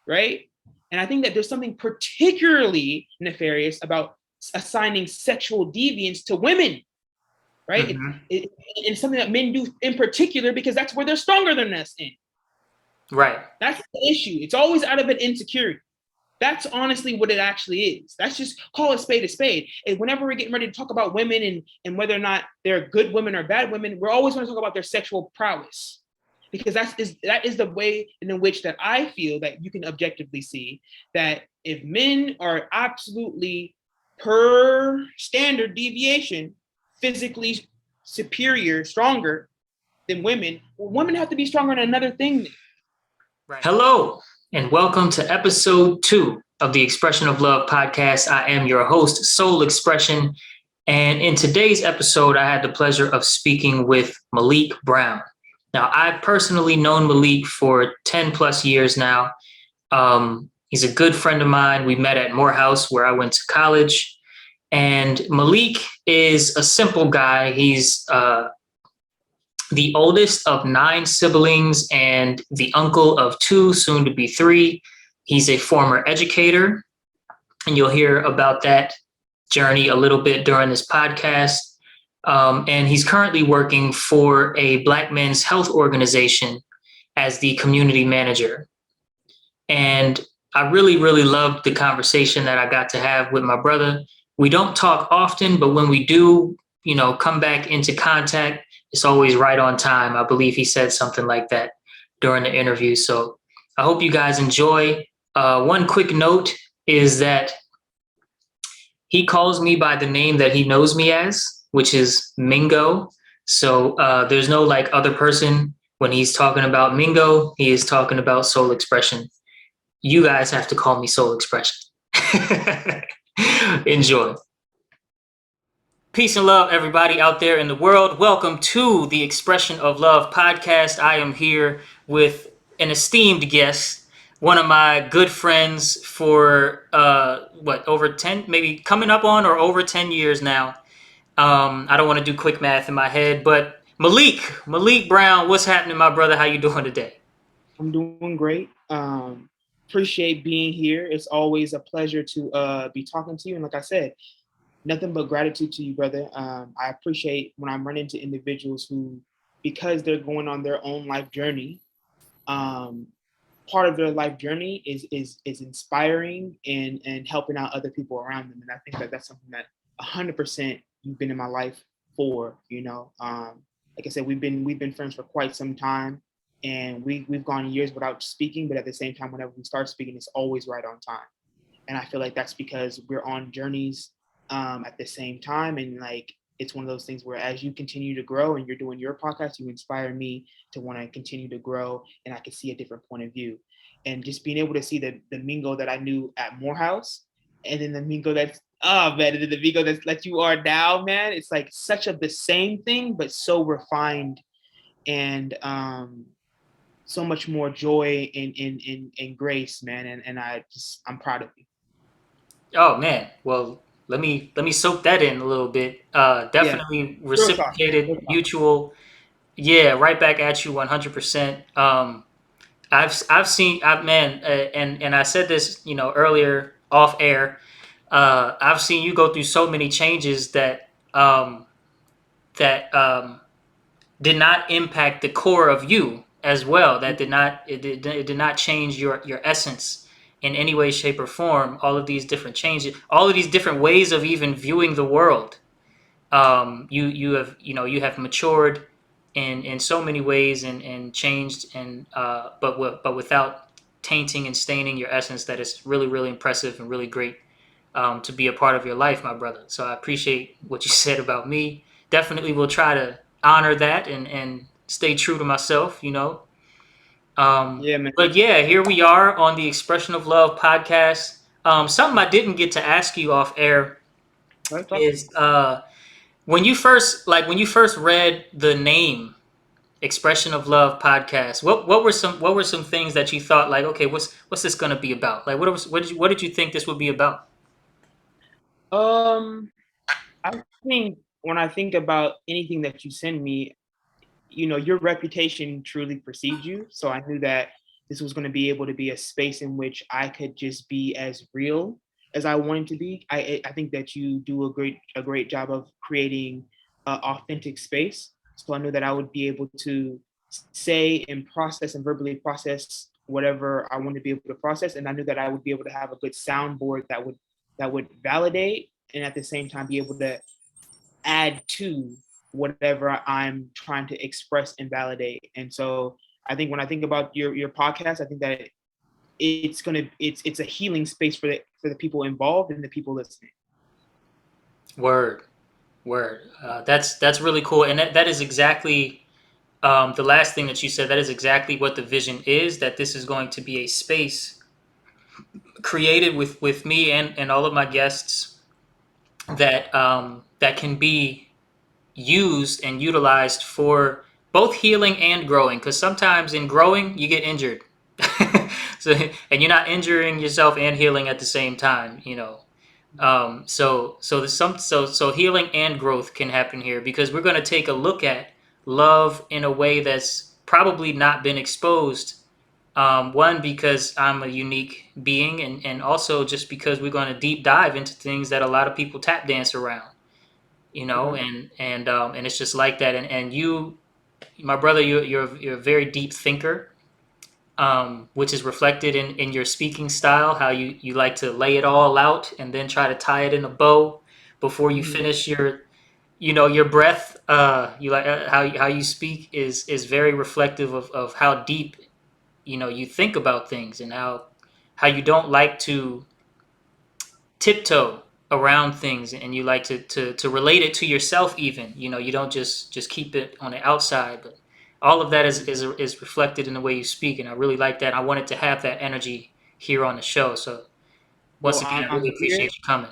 right? And I think that there's something particularly nefarious about assigning sexual deviance to women, right? Mm-hmm. It's something that men do in particular because that's where they're stronger than us in. Right. That's the issue. It's always out of an insecurity. That's honestly what it actually is. That's just call a spade a spade. And whenever we're getting ready to talk about women and whether or not they're good women or bad women, we're always going to talk about their sexual prowess. Because that is the way in which that I feel that you can objectively see that if men are absolutely per standard deviation physically superior, stronger than women, well, women have to be stronger in another thing. Right. Hello, and welcome to episode 2 of the Expression of Love podcast. I am your host, Soul Xprsn. And in today's episode, I had the pleasure of speaking with Malik Brown. Now, I've personally known Malik for 10 plus years now. He's a good friend of mine. We met at Morehouse, where I went to college. And Malik is a simple guy. He's the oldest of 9 siblings and the uncle of 2, soon to be 3. He's a former educator, and you'll hear about that journey a little bit during this podcast. And he's currently working for a Black men's health organization as the community manager. And I really, really loved the conversation that I got to have with my brother. We don't talk often, but when we do, come back into contact, it's always right on time. I believe he said something like that during the interview. So I hope you guys enjoy. One quick note is that he calls me by the name that he knows me as, which is Mingo. So there's no like other person. When he's talking about Mingo, he is talking about Soul Xprsn. You guys have to call me Soul Xprsn. Enjoy. Peace and love, everybody out there in the world. Welcome to the Expression of Love podcast. I am here with an esteemed guest, one of my good friends for, over 10, maybe coming up on or over 10 years now. I don't want to do quick math in my head, but Malik Brown, what's happening, my brother? How you doing today? I'm doing great. Appreciate being here. It's always a pleasure to be talking to you. And like I said, nothing but gratitude to you, brother. I appreciate when I'm running into individuals who, because they're going on their own life journey, part of their life journey is inspiring and helping out other people around them. And I think that that's something that 100% you've been in my life for. Like I said, we've been friends for quite some time, and we've gone years without speaking. But at the same time, whenever we start speaking, it's always right on time. And I feel like that's because we're on journeys at the same time, and like it's one of those things where as you continue to grow and you're doing your podcast, you inspire me to want to continue to grow, and I can see a different point of view. And just being able to see the Mingo that I knew at Morehouse, and then the Mingo that's the Mingo that's like you are now, man. It's like such of the same thing, but so refined and so much more joy and grace, man. And I'm proud of you. Oh man, well let me soak that in a little bit. Definitely reciprocated, mutual. Yeah, right back at you, 100%. I've seen, and I said this, earlier off air. I've seen you go through so many changes that did not impact the core of you as well. That did not change your essence in any way, shape, or form. All of these different changes, all of these different ways of even viewing the world. You have matured in so many ways and changed but without tainting and staining your essence. That is really, really impressive and really great to be a part of your life, my brother. So I appreciate what you said about me. Definitely will try to honor that and stay true to myself, Yeah, man. But yeah, here we are on the Expression of Love podcast. Something I didn't get to ask you off air is when you first read the name Expression of Love podcast, what were some things that you thought like, okay, what's this gonna be about? Like what did you think this would be about? I think when I think about anything that you send me, your reputation truly precedes you. So I knew that this was going to be able to be a space in which I could just be as real as I wanted to be. I think that you do a great job of creating an authentic space. So I knew that I would be able to say and process and verbally process whatever I wanted to be able to process, and I knew that I would be able to have a good soundboard that would validate and at the same time be able to add to whatever I'm trying to express and validate. And so I think when I think about your podcast, I think that it's a healing space for the people involved and the people listening. Word. That's really cool, and that is exactly the last thing that you said. That is exactly what the vision is. That this is going to be a space created with me and all of my guests that that can be used and utilized for both healing and growing. Because sometimes in growing you get injured, so and you're not injuring yourself and healing at the same time. So healing and growth can happen here because we're going to take a look at love in a way that's probably not been exposed. One, because I'm a unique being, and also just because we're going to deep dive into things that a lot of people tap dance around, Okay. and it's just like that. And you, my brother, you're a very deep thinker, which is reflected in your speaking style, how you like to lay it all out and then try to tie it in a bow before you Mhm. finish your breath. You like how you speak is very reflective of how deep you think about things, and how you don't like to tiptoe around things, and you like to relate it to yourself. Even you don't just keep it on the outside, but all of that is reflected in the way you speak, and I really like that. I wanted to have that energy here on the show. So once Well, again, I I'm really here. appreciate you coming.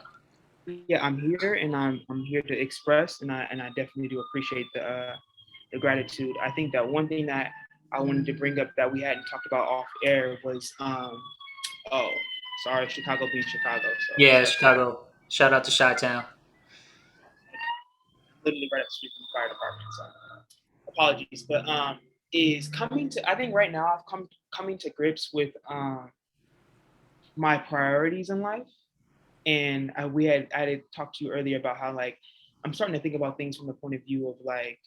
Yeah, I'm here, and I'm here to express, and I definitely do appreciate the gratitude. I think that one thing that I wanted to bring up that we hadn't talked about off air was oh, sorry, Chicago being Chicago, so Yeah, sorry for that. Chicago. Shout out to Chi-Town. Literally right up the street from the fire department, so apologies. But is coming to, I think right now I've coming to grips with my priorities in life. And I had talked to you earlier about how like I'm starting to think about things from the point of view of like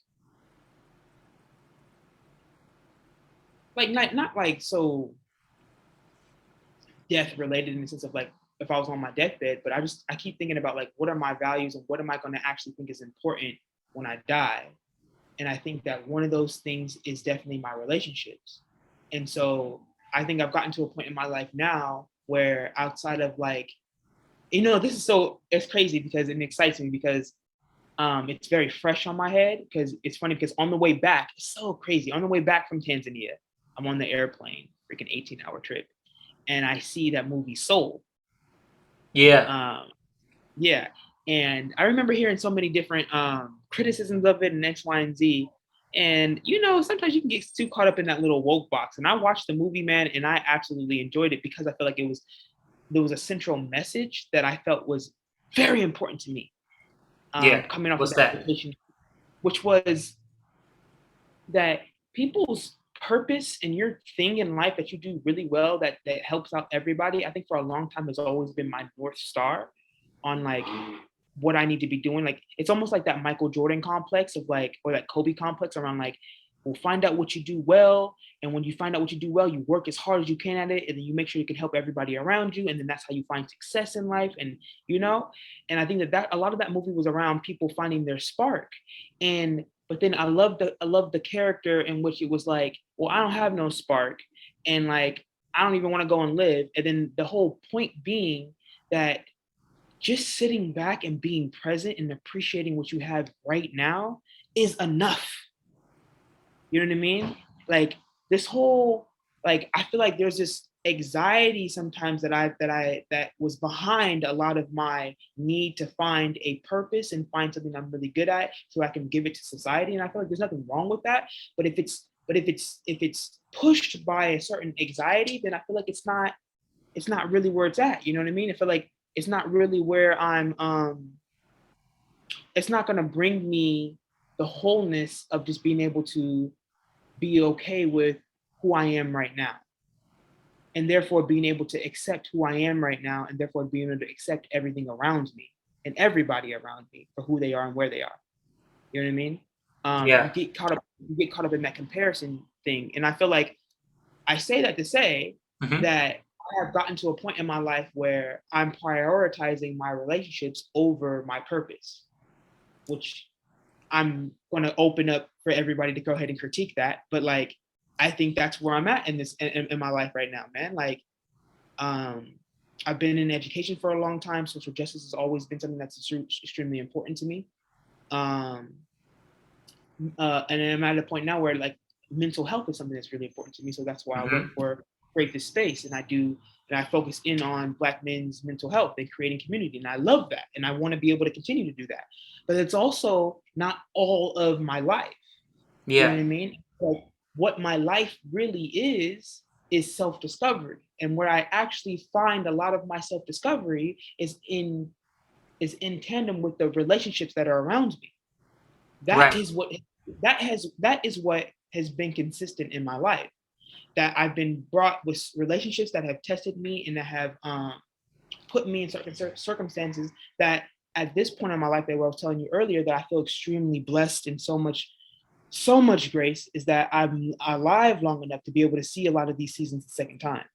not like so death related in the sense of like if I was on my deathbed, but I keep thinking about like what are my values and what am I going to actually think is important when I die. And I think that one of those things is definitely my relationships. And so I think I've gotten to a point in my life now where outside of like, this is so, it's crazy because it excites me because it's very fresh on my head because it's funny because on the way back, it's so crazy. On the way back from Tanzania, I'm on the airplane, freaking 18-hour trip, and I see that movie Soul. Yeah. Um, yeah, and I remember hearing so many different criticisms of it and X, Y, and Z. And sometimes you can get too caught up in that little woke box. And I watched the movie, man, and I absolutely enjoyed it because I felt like there was a central message that I felt was very important to me. Yeah. Coming off of What's that that? vacation, which was that people's purpose and your thing in life that you do really well that helps out everybody. I think for a long time has always been my North Star on like what I need to be doing. Like it's almost like that Michael Jordan complex of like, or that Kobe complex around like, we'll find out what you do well. And when you find out what you do well, you work as hard as you can at it. And then you make sure you can help everybody around you. And then that's how you find success in life. And I think that a lot of that movie was around people finding their spark. But then I love the character in which it was like, well, I don't have no spark. And like, I don't even want to go and live. And then the whole point being that just sitting back and being present and appreciating what you have right now is enough. You know what I mean? Like this whole I feel like there's this anxiety sometimes that was behind a lot of my need to find a purpose and find something I'm really good at so I can give it to society. And I feel like there's nothing wrong with that. But if it's pushed by a certain anxiety, then I feel like it's not really where it's at. You know what I mean? I feel like it's not really where it's not gonna bring me the wholeness of just being able to be okay with who I am right now. and therefore being able to accept who I am right now, and therefore being able to accept everything around me and everybody around me for who they are and where they are. You know what I mean? You get caught up in that comparison thing. And I feel like I say that to say that I have gotten to a point in my life where I'm prioritizing my relationships over my purpose, which I'm going to open up for everybody to go ahead and critique that. But like, I think that's where I'm at in my life right now, man. Like, I've been in education for a long time. Social justice has always been something that's extremely important to me. And I'm at a point now where like mental health is something that's really important to me. So that's why I work for Create This Space, and I focus in on Black men's mental health and creating community. And I love that. And I want to be able to continue to do that. But it's also not all of my life. Yeah. You know what I mean? Like, what my life really is self-discovery. And where I actually find a lot of my self-discovery is in tandem with the relationships that are around me. That is what has been consistent in my life. That I've been brought with relationships that have tested me and that have put me in certain circumstances that at this point in my life, that I was telling you earlier, that I feel extremely blessed and so much grace, is that I'm alive long enough to be able to see a lot of these seasons the second time.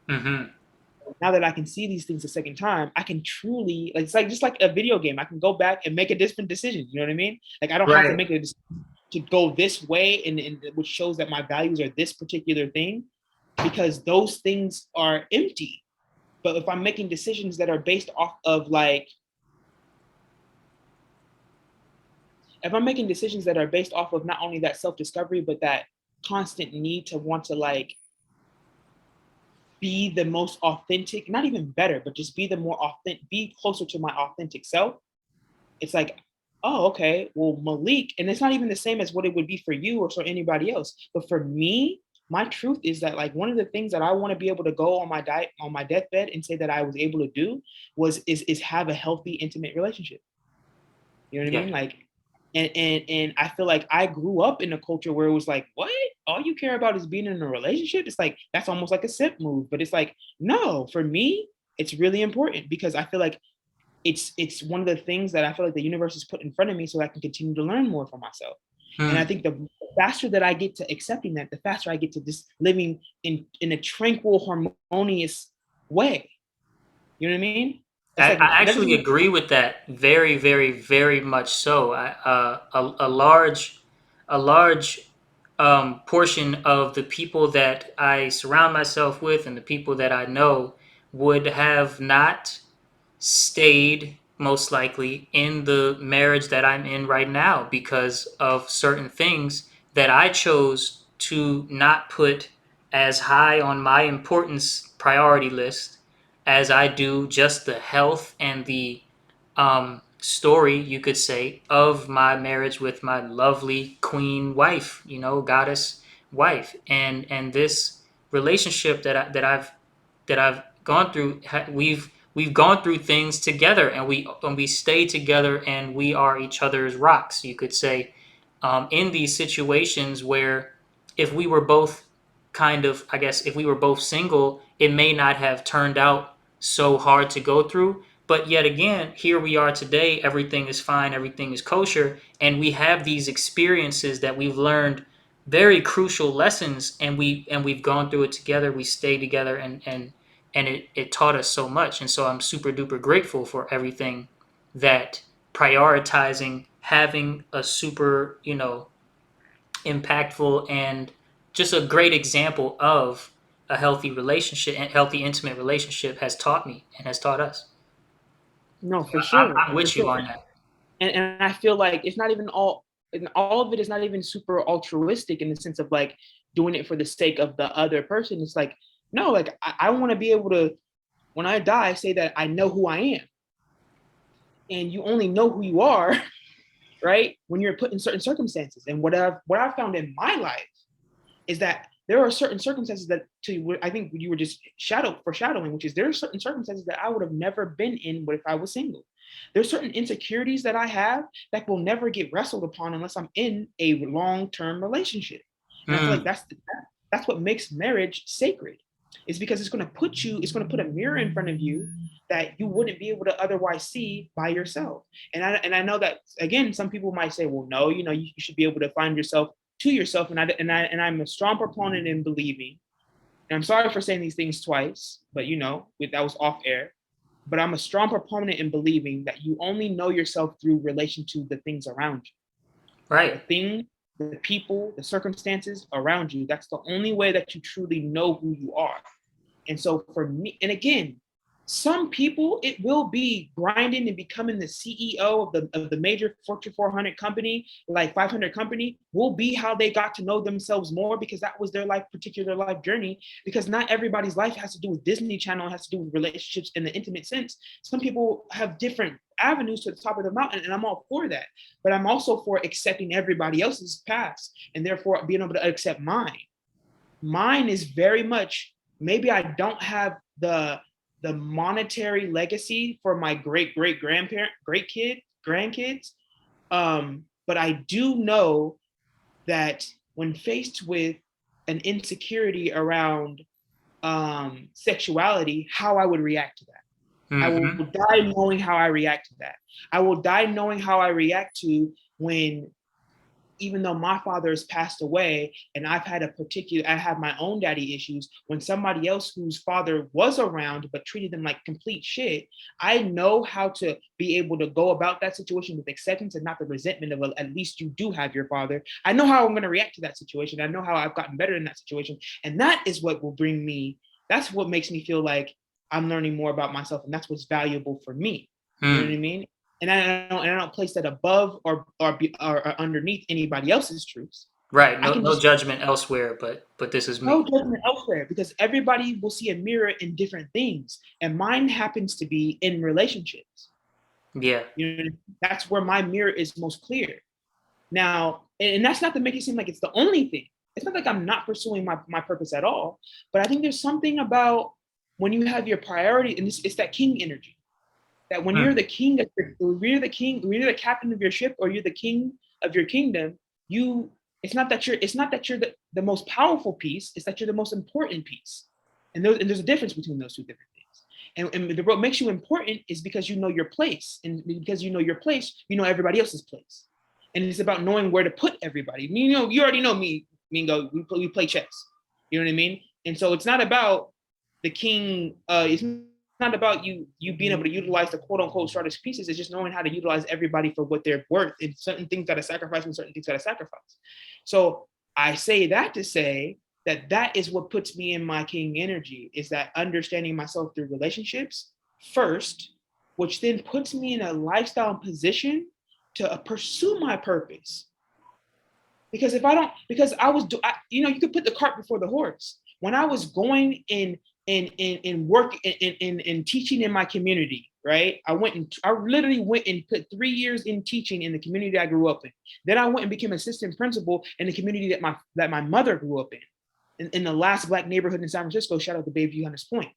Now that I can see these things the second time, I can truly, like, it's like just like a video game. I can go back and make a different decision. You know what I mean? Like, I don't have to make a decision to go this way, and which shows that my values are this particular thing, because those things are empty. But if I'm making decisions that are based off of like, if I'm making decisions that are based off of not only that self-discovery, but that constant need to want to like be the most authentic, not even better, but just be the more authentic, be closer to my authentic self. It's like, oh, okay, well, Malik, and it's not even the same as what it would be for you or for anybody else. But for me, my truth is that like one of the things that I want to be able to go on my deathbed and say that I was able to do is have a healthy, intimate relationship. You know what I mean? Like, and I feel like I grew up in a culture where it was like, what? All you care about is being in a relationship? It's like, that's almost like a simp move. But it's like, no, for me, it's really important, because I feel like it's one of the things that I feel like the universe has put in front of me so I can continue to learn more for myself. And I think the faster that I get to accepting that, the faster I get to just living in a tranquil, harmonious way. You know what I mean? I actually agree with that very, very, very much so. A large portion of the people that I surround myself with and the people that I know would have not stayed, most likely, in the marriage that I'm in right now because of certain things that I chose to not put as high on my importance priority list as I do just the health and the story, you could say, of my marriage with my lovely queen wife, goddess wife, and this relationship that I've gone through. We've gone through things together, and we stay together, and we are each other's rocks, you could say, in these situations where if we were both if we were both single, it may not have turned out so hard to go through. But yet again, here we are today. Everything is fine. Everything is kosher. And we have these experiences that we've learned very crucial lessons, and we've gone through it together. We stay together, and it taught us so much. And so I'm super duper grateful for everything that prioritizing having a super, impactful and just a great example of a healthy relationship and healthy intimate relationship has taught me and has taught us. No, for sure. I'm with you on that. And I feel like it's not even all of it is not even super altruistic in the sense of like doing it for the sake of the other person. It's like, no, like I want to be able to, when I die, say that I know who I am. And you only know who you are, right, when you're put in certain circumstances. And what I've found in my life is that there are certain circumstances that, I think you were just foreshadowing, which is there are certain circumstances that I would have never been in if I was single. There's certain insecurities that I have that will never get wrestled upon unless I'm in a long-term relationship. And I feel like that's what makes marriage sacred. Is because it's going to put a mirror in front of you that you wouldn't be able to otherwise see by yourself. And I know that, again, some people might say, well, no, you should be able to find yourself to yourself. And I'm a strong proponent in believing, and I'm sorry for saying these things twice, but that was off air. But I'm a strong proponent in believing that you only know yourself through relation to the things around you. Right. The thing, the people, the circumstances around you. That's the only way that you truly know who you are. And so for me, and again, some people, it will be grinding and becoming the CEO of the major Fortune 400 company, like 500 company, will be how they got to know themselves more, because that was their particular life journey. Because not everybody's life has to do with Disney Channel, it has to do with relationships in the intimate sense. Some people have different avenues to the top of the mountain, and I'm all for that. But I'm also for accepting everybody else's paths, and therefore being able to accept mine. Mine is very much, maybe I don't have the monetary legacy for my great grandkids, but I do know that when faced with an insecurity around sexuality, how I would react to that. I will die knowing how I react to that. I will die knowing how I react to when, even though my father has passed away and I have my own daddy issues, when somebody else whose father was around but treated them like complete shit, I know how to be able to go about that situation with acceptance and not the resentment of, well, at least you do have your father. I know how I'm going to react to that situation. I know how I've gotten better in that situation. And that is what will that's what makes me feel like I'm learning more about myself. And that's what's valuable for me. You know what I mean? And I don't place that above or underneath anybody else's truths. Right. No judgment elsewhere, but this is me. No judgment elsewhere, because everybody will see a mirror in different things, and mine happens to be in relationships. Yeah. That's where my mirror is most clear. Now, and that's not to make it seem like it's the only thing. It's not like I'm not pursuing my purpose at all, but I think there's something about when you have your priority, and it's that king energy. That when you're the king, when you're the captain of your ship, or you're the king of your kingdom, it's not that you're the most powerful piece, it's that you're the most important piece. And there's a difference between those two different things. And what makes you important is because you know your place. And because you know your place, you know everybody else's place. And it's about knowing where to put everybody. You already know me, Mingo, we play chess. You know what I mean? And so it's not about the king, it's not about you being able to utilize the quote unquote shortest pieces. It's just knowing how to utilize everybody for what they're worth, and certain things got to sacrifice and certain things got to sacrifice. So I say that to say that is what puts me in my king energy, is that understanding myself through relationships first, which then puts me in a lifestyle position to pursue my purpose. Because if I don't, because you could put the cart before the horse. When I was going in work in teaching in my community, right? I literally went and put 3 years in teaching in the community I grew up in. Then I went and became assistant principal in the community that my mother grew up in the last Black neighborhood in San Francisco. Shout out to Bayview Hunters Point,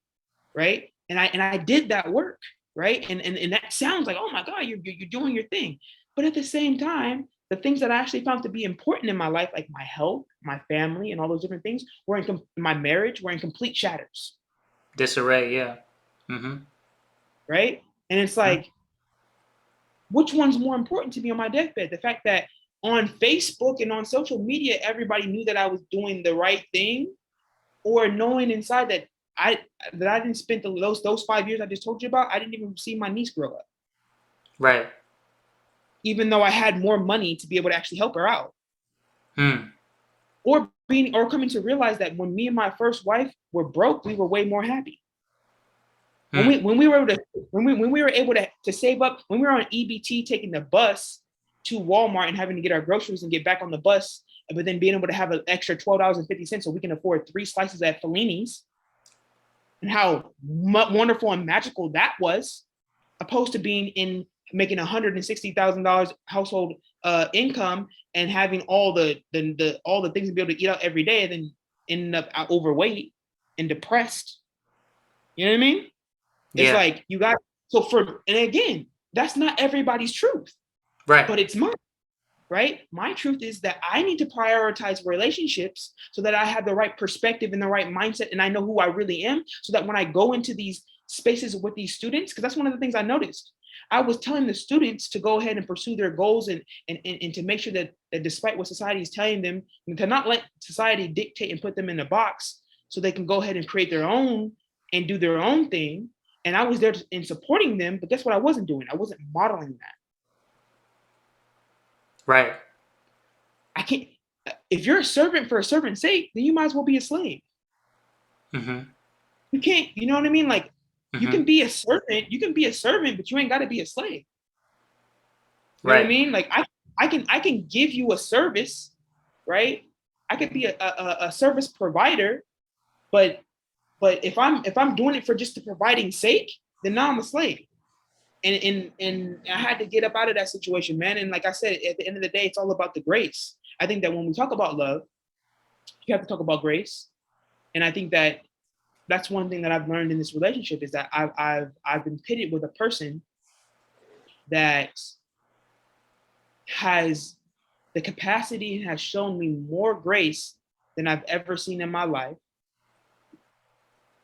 right? And I did that work, right? And that sounds like, oh my God, you're doing your thing. But at the same time, the things that I actually found to be important in my life, like my health, my family, and all those different things, my marriage were in complete shatters. Disarray, yeah. Right? And it's like, which one's more important to me on my deathbed? The fact that on Facebook and on social media, everybody knew that I was doing the right thing, or knowing inside that I didn't spend those 5 years I just told you about, I didn't even see my niece grow up. Right. Even though I had more money to be able to actually help her out. Or coming to realize that when me and my first wife were broke, we were way more happy. When we were able to save up, when we were on EBT taking the bus to Walmart and having to get our groceries and get back on the bus, but then being able to have an extra $12.50 so we can afford 3 slices at Fellini's, and how wonderful and magical that was, opposed to making $160,000 household income and having all the things to be able to eat out every day, and then ending up overweight and depressed. You know what I mean? It's like and again, that's not everybody's truth. Right. But it's mine. right? My truth is that I need to prioritize relationships so that I have the right perspective and the right mindset and I know who I really am, so that when I go into these spaces with these students, because that's one of the things I noticed. I was telling the students to go ahead and pursue their goals and to make sure that despite what society is telling them, to not let society dictate and put them in a box so they can go ahead and create their own and do their own thing. And I was there in supporting them, but guess what I wasn't doing? I wasn't modeling that. Right. I can't. If you're a servant for a servant's sake, then you might as well be a slave. Mm-hmm. You can't. You know what I mean? Like, you Mm-hmm. can be a servant. You can be a servant, but you ain't got to be a slave. You know what I Right. mean? Like, I can give you a service, right? I could be a service provider, but if I'm doing it for just the providing sake, then now I'm a slave. And I had to get up out of that situation, man. And like I said, at the end of the day, it's all about the grace. I think that when we talk about love, you have to talk about grace. And I think that that's one thing that I've learned in this relationship is that I've been pitted with a person that has the capacity and has shown me more grace than I've ever seen in my life.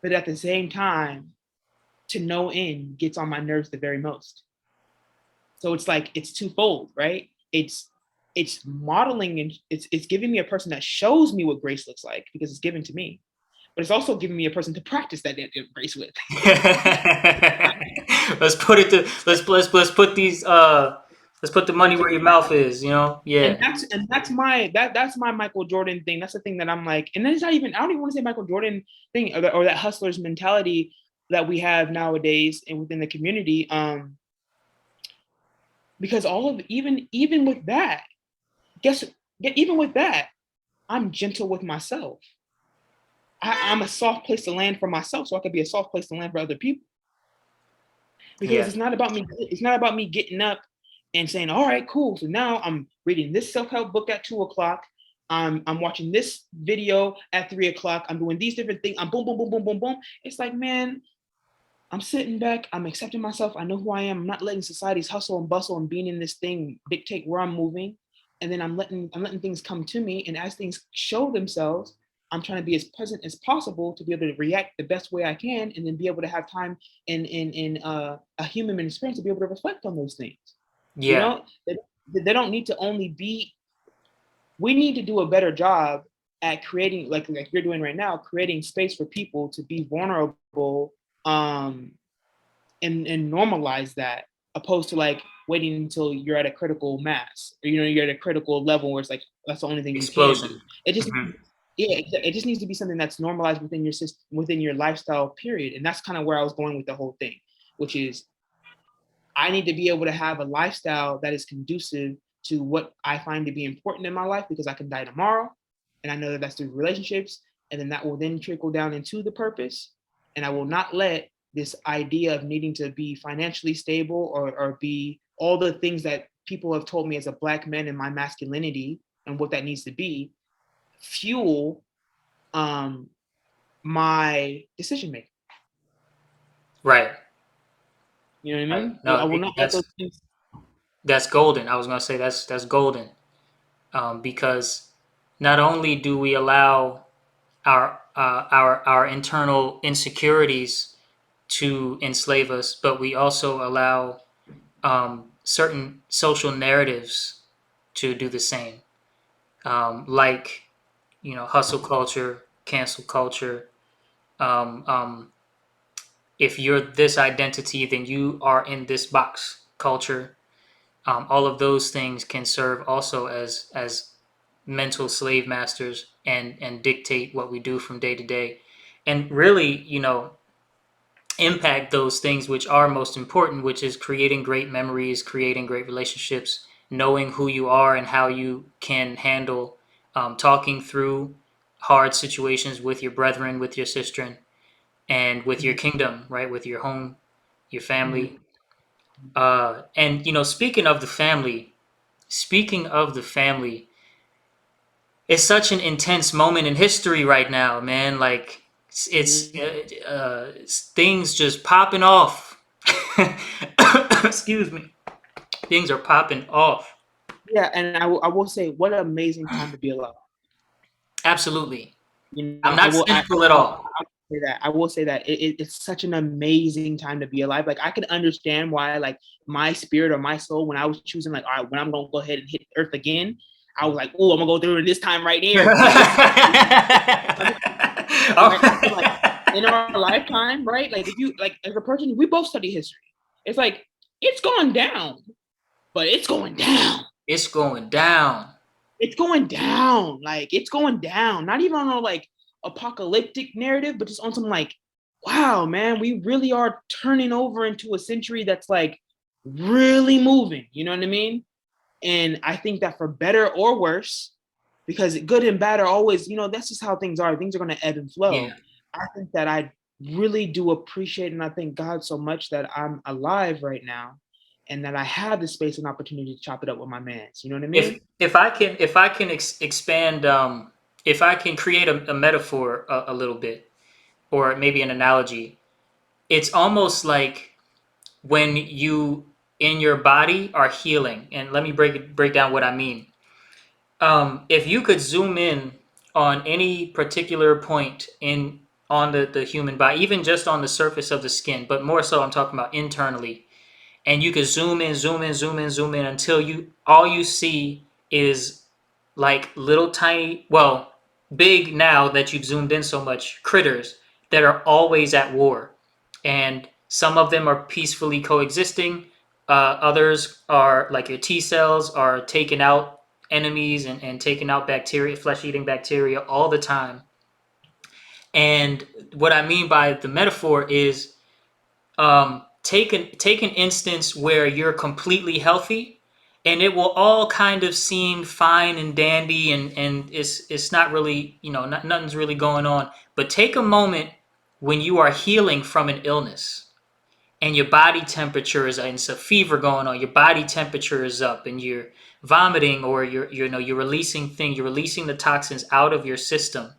But at the same time, to no end gets on my nerves the very most. So it's like it's twofold, right? It's modeling and it's giving me a person that shows me what grace looks like because it's given to me, but it's also giving me a person to practice that grace with. let's put these let's put the money where your mouth is, you know? And Yeah. that's my Michael Jordan thing. That's the thing that I'm like, and then it's not even I don't even want to say Michael Jordan thing or that hustler's mentality that we have nowadays and within the community. Because all of even with that, guess even with that, I'm gentle with myself. I'm a soft place to land for myself, so I could be a soft place to land for other people. Because Yeah. it's not about me. It's not about me getting up and saying, "All right, cool." So now I'm reading this self-help book at 2 o'clock. I'm watching this video at 3 o'clock. I'm doing these different things. I'm boom, boom, boom, boom, boom, boom. It's like, man, I'm sitting back. I'm accepting myself. I know who I am. I'm not letting society's hustle and bustle and being in this thing dictate where I'm moving. And then I'm letting things come to me. And as things show themselves, I'm trying to be as present as possible to be able to react the best way I can, and then be able to have time in a human experience to be able to reflect on those things. You Yeah. know, they don't need to only be. We need to do a better job at creating, like you're doing right now, creating space for people to be vulnerable, um, and normalize that, opposed to like waiting until you're at a critical mass or you're at a critical level where it's like that's the only thing you can do. Explosion. It just Mm-hmm. yeah, it just needs to be something that's normalized within your system, within your lifestyle period. And that's kind of where I was going with the whole thing, which is I need to be able to have a lifestyle that is conducive to what I find to be important in my life, because I can die tomorrow. And I know that that's through relationships. And then that will then trickle down into the purpose. And I will not let this idea of needing to be financially stable or be all the things that people have told me as a Black man and my masculinity and what that needs to be fuel um, my decision making. Right. You know what I Right. mean? I No, will not let those things. that's golden. I was gonna say that's golden. Because not only do we allow our internal insecurities to enslave us, but we also allow certain social narratives to do the same, like hustle culture, cancel culture. Um, um, if you're this identity, then you are in this box culture. All of those things can serve also as mental slave masters and dictate what we do from day to day, and really impact those things which are most important, which is creating great memories, creating great relationships, knowing who you are and how you can handle talking through hard situations with your brethren, with your sister, and with your kingdom, right, with your home, your family. And speaking of the family, it's such an intense moment in history right now, man. Like it's things just popping off. Excuse me. Things are popping off. Yeah, and I will say, what an amazing time to be alive. Absolutely. You know, I'm not cynical at all. I will say that. I will say that it's such an amazing time to be alive. Like I can understand why, like my spirit or my soul, when I was choosing, like, all right, when I'm gonna go ahead and hit Earth again, I was like, oh, I'm gonna go through it this time right here. Like this, right? I feel like in our lifetime, right? Like if you like as a person, we both study history. It's like it's going down, but it's going down. It's going down. It's going down. Like it's going down. Not even on a like apocalyptic narrative, but just on some like, wow, man, we really are turning over into a century that's like really moving. You know what I mean? And I think that for better or worse, because good and bad are always, you know, that's just how things are. Things are going to ebb and flow. Yeah. I think that I really do appreciate and I thank God so much that I'm alive right now and that I have the space and opportunity to chop it up with my mans. You know what I mean? If I can expand, if I can create a metaphor a little bit, or maybe an analogy, it's almost like when you in your body are healing. And let me break down what I mean. If you could zoom in on any particular point in on the human body, even just on the surface of the skin, but more so I'm talking about internally, and you could zoom in, zoom in, zoom in, zoom in until you all you see is like little tiny, well, big now that you've zoomed in so much, critters that are always at war. And some of them are peacefully coexisting. Others are like your T cells are taking out enemies and taking out bacteria, flesh eating bacteria all the time. And what I mean by the metaphor is take an instance where you're completely healthy and it will all kind of seem fine and dandy and it's not really, nothing's really going on. But take a moment when you are healing from an illness and your body temperature is, and it's a fever going on, your body temperature is up and you're vomiting, or you're releasing the toxins out of your system.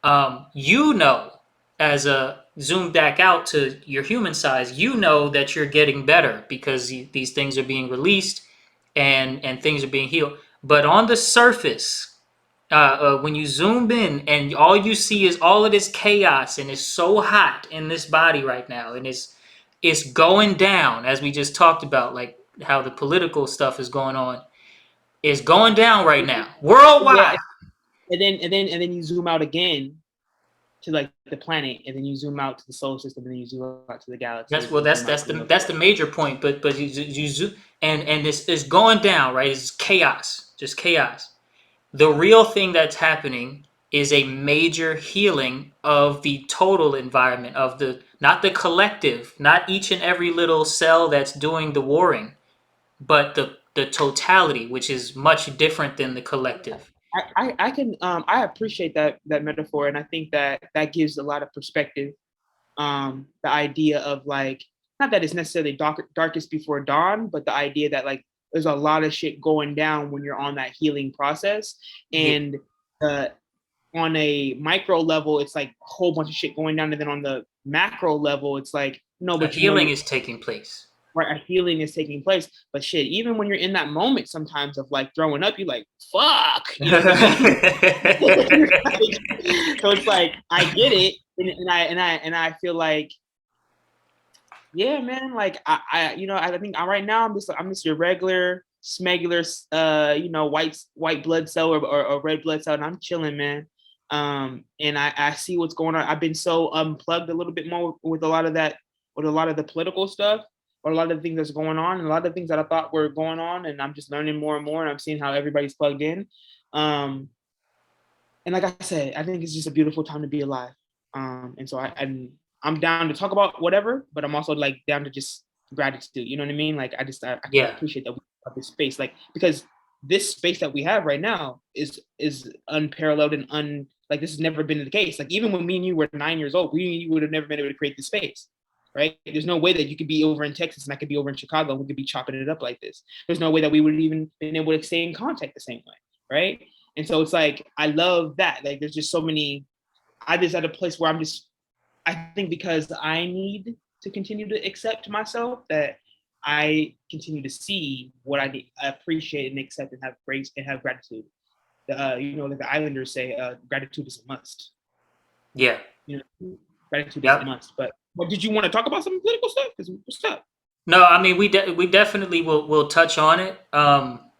As a zoom back out to your human size, that you're getting better because these things are being released and things are being healed. But on the surface, when you zoom in and all you see is all of this chaos and it's so hot in this body right now and it's going down, as we just talked about, like how the political stuff is going on. It's going down right now Yeah. worldwide. And then you zoom out again to like the planet, and then you zoom out to the solar system, and then you zoom out to the galaxy. That's the major point. But you zoom and this is going down, right? It's chaos, just chaos. The real thing that's happening is a major healing of the total environment, of the not the collective, not each and every little cell that's doing the warring, but the totality, which is much different than the collective. I can I appreciate that metaphor, and I think that gives a lot of perspective. The idea of like, not that it's necessarily darkest before dawn, but the idea that like there's a lot of shit going down when you're on that healing process, Yeah. and on a micro level, it's like a whole bunch of shit going down, and then on the macro level, it's like no, but Healing is taking place. right, a healing is taking place. But shit, even when you're in that moment sometimes of like throwing up, you're like, fuck. You know what I mean? So it's like I get it. And I feel like, yeah, man, like I think right now I'm just your regular smegular white blood cell or red blood cell, and I'm chilling, man. And I see what's going on. I've been so unplugged a little bit more with a lot of that, with a lot of the political stuff, or a lot of the things that's going on, and a lot of things that I thought were going on, and I'm just learning more and more, and I'm seeing how everybody's plugged in. And like I said, I think it's just a beautiful time to be alive. And so I'm down to talk about whatever, but I'm also like down to just gratitude. You know what I mean? Like I appreciate that we have this space, like because this space that we have right now is unparalleled and like this has never been the case. Like even when me and you were 9 years old, we would have never been able to create this space. Right? There's no way that you could be over in Texas and I could be over in Chicago and we could be chopping it up like this. There's no way that we would have even been able to stay in contact the same way. Right? And so it's like, I love that. Like, there's just so many, I just at a place where I think because I need to continue to accept myself that I continue to see what I appreciate and accept and have grace and have gratitude. Like the Islanders say, gratitude is a must. Yeah. Gratitude is a must. But did you want to talk about some political stuff? Because what's up? No, I mean we definitely will touch on it.